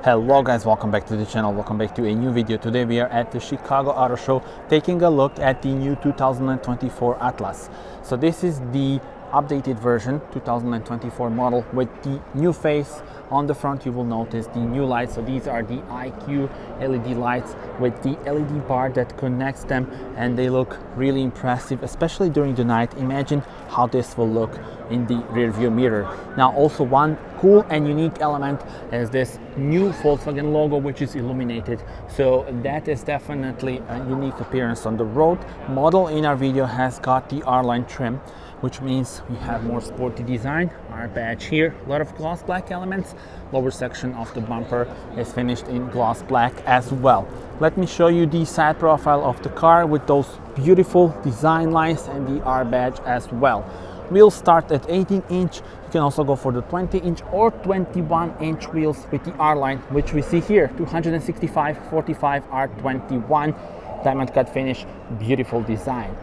Hello guys, welcome back to the channel, welcome back to a new video. Today we are at the Chicago Auto Show taking a look at the new 2024 Atlas. So this is the updated version 2024 model with the new face. On the front you will notice the new lights. So these are the IQ LED lights with the LED bar that connects them, and they look really impressive, especially during the night. Imagine how this will look in the rear view mirror. Now also one cool and unique element is this new Volkswagen logo, which is illuminated. So that is definitely a unique appearance on the road. Model in our video has got the R-line trim, which means we have more sporty design. Our badge here, a lot of gloss black elements. Lower section of the bumper is finished in gloss black as well. Let me show you the side profile of the car with those beautiful design lines and the R badge as well. Wheels start at 18-inch. You can also go for the 20-inch or 21-inch wheels with the R-line, which we see here, 265 45 R21 diamond cut finish, beautiful design.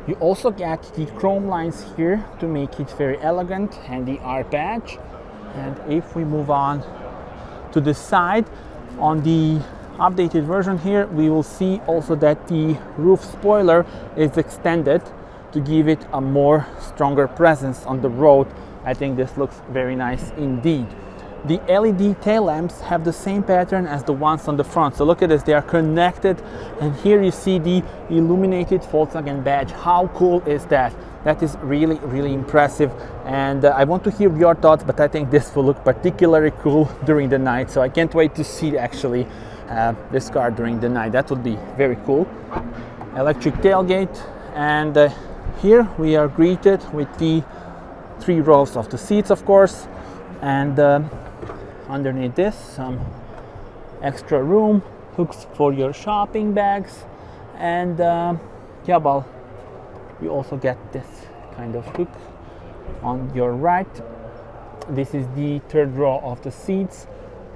You also get the chrome lines here to make it very elegant, and the R badge. And if we move on to the side, on the updated version here, we will see also that the roof spoiler is extended to give it a more stronger presence on the road. I think this looks very nice indeed. The LED tail lamps have the same pattern as the ones on the front. So look at this, they are connected, and here you see the illuminated Volkswagen badge. How cool is that? That is really, really impressive. And I want to hear your thoughts, but I think this will look particularly cool during the night. So I can't wait to see actually this car during the night. That would be very cool. Electric tailgate, and here we are greeted with the 3 rows of the seats, of course, and underneath this some extra room, hooks for your shopping bags, and yeah, well, you also get this kind of hook on your right. This is the 3rd row of the seats,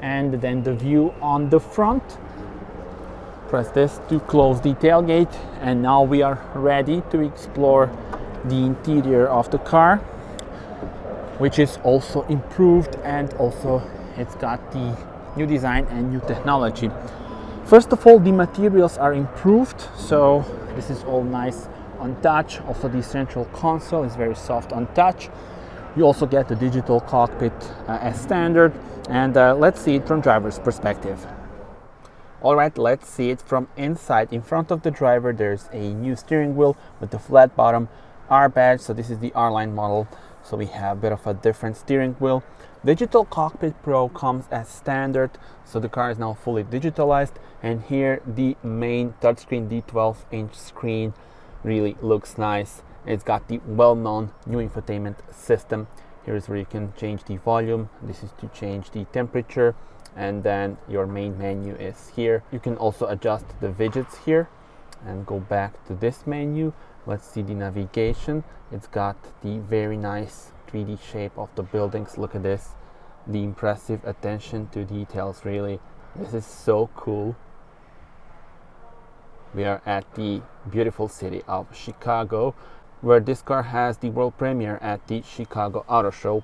and then the view on the front. Press this to close the tailgate, and now we are ready to explore the interior of the car, which is also improved, and also it's got the new design and new technology. First of all, the materials are improved, so this is all nice on touch. Also the central console is very soft on touch. You also get the digital cockpit as standard, and let's see it from driver's perspective. Alright, let's see it from inside. In front of the driver there's a new steering wheel with the flat bottom, R badge, so this is the R-line model, so we have a bit of a different steering wheel. Digital Cockpit Pro comes as standard, so the car is now fully digitalized, and here the main touchscreen, the 12-inch screen, really looks nice. It's got the well-known new infotainment system. Here is where you can change the volume, this is to change the temperature, and then your main menu is here. You can also adjust the widgets here and go back to this menu. Let's see the navigation. It's got the very nice 3D shape of the buildings. Look at this, the impressive attention to details, really. This is so cool. We are at the beautiful city of Chicago, where this car has the world premiere at the Chicago Auto Show.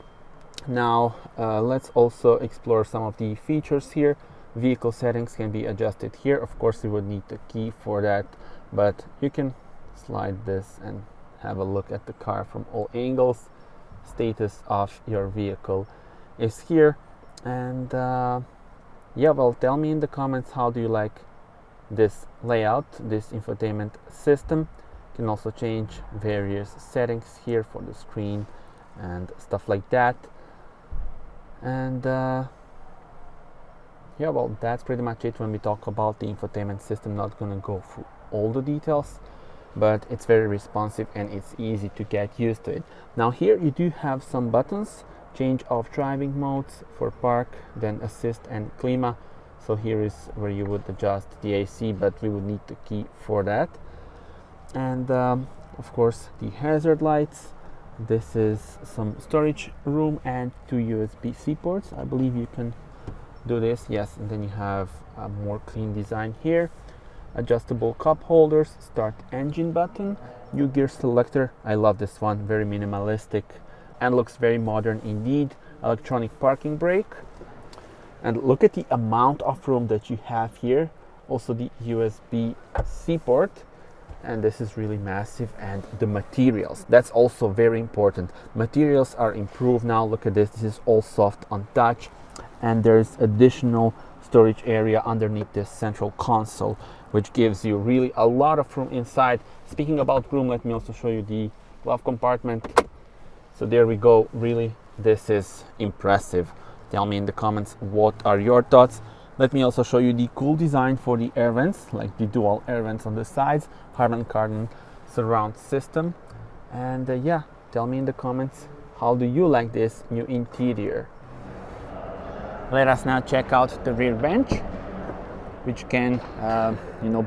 Now let's also explore some of the features here. Vehicle settings can be adjusted here. Of course you would need the key for that, but you can slide this and have a look at the car from all angles. Status of your vehicle is here, and yeah, well, tell me in the comments, how do you like this layout, this infotainment system. You can also change various settings here for the screen and stuff like that. And yeah, well, that's pretty much it when we talk about the infotainment system. Not gonna go through all the details, but it's very responsive and it's easy to get used to it. Now here you do have some buttons, change of driving modes for park, then assist and klima. So here is where you would adjust the AC, but we would need the key for that. And of course the hazard lights. This is some storage room and 2 USB-C ports. I believe you can do this, yes. And then you have a more clean design here. Adjustable cup holders, start engine button, new gear selector. I love this one, very minimalistic and looks very modern indeed. Electronic parking brake, And look at the amount of room that you have here. Also the USB-C port, and this is really massive. And the materials, that's also very important. Materials are improved now. Look at this. This is all soft on touch, and there's additional storage area underneath this central console, which gives you really a lot of room inside. Speaking about room, let me also show you the glove compartment. So there we go. Really, this is impressive. Tell me in the comments what are your thoughts. Let me also show you the cool design for the air vents, like the dual air vents on the sides, carbon surround system. And yeah, tell me in the comments, how do you like this new interior? Let us now check out the rear bench, which can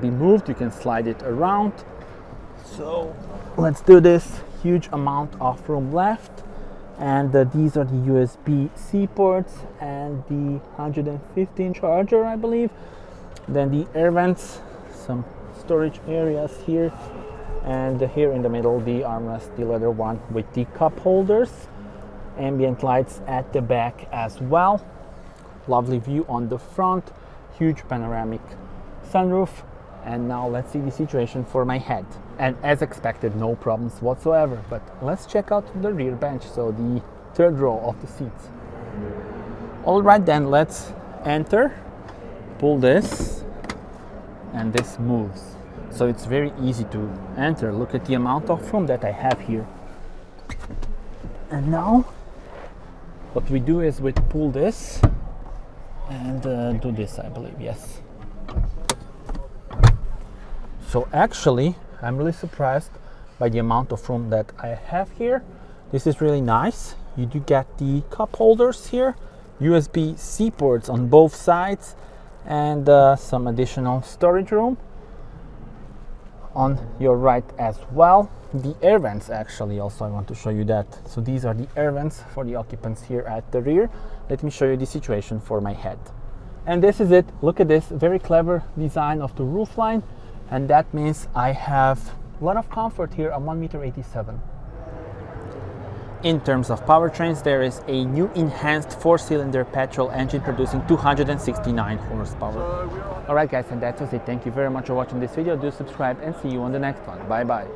be moved. You can slide it around. So let's do this. Huge amount of room left. And these are the USB-C ports and the 115 charger, I believe. Then the air vents, some storage areas here, and here in the middle the armrest, the leather one with the cup holders. Ambient lights at the back as well. Lovely view on the front, huge panoramic sunroof. And now let's see the situation for my head. And as expected, no problems whatsoever. But let's check out the rear bench, so the third row of the seats. All right, then let's enter. Pull this, and this moves. So it's very easy to enter. Look at the amount of room that I have here. And now, what we do is we pull this and do this, I believe, yes. So actually, I'm really surprised by the amount of room that I have here. This is really nice. You do get the cup holders here, USB-C ports on both sides, and some additional storage room on your right as well. The air vents, actually, also I want to show you that. So these are the air vents for the occupants here at the rear. Let me show you the situation for my head. And this is it. Look at this very clever design of the roofline. And that means I have a lot of comfort here, a 1.87 m. In terms of powertrains, there is a new enhanced 4-cylinder petrol engine producing 269 horsepower. Alright guys, and that was it. Thank you very much for watching this video. Do subscribe and see you on the next one. Bye bye.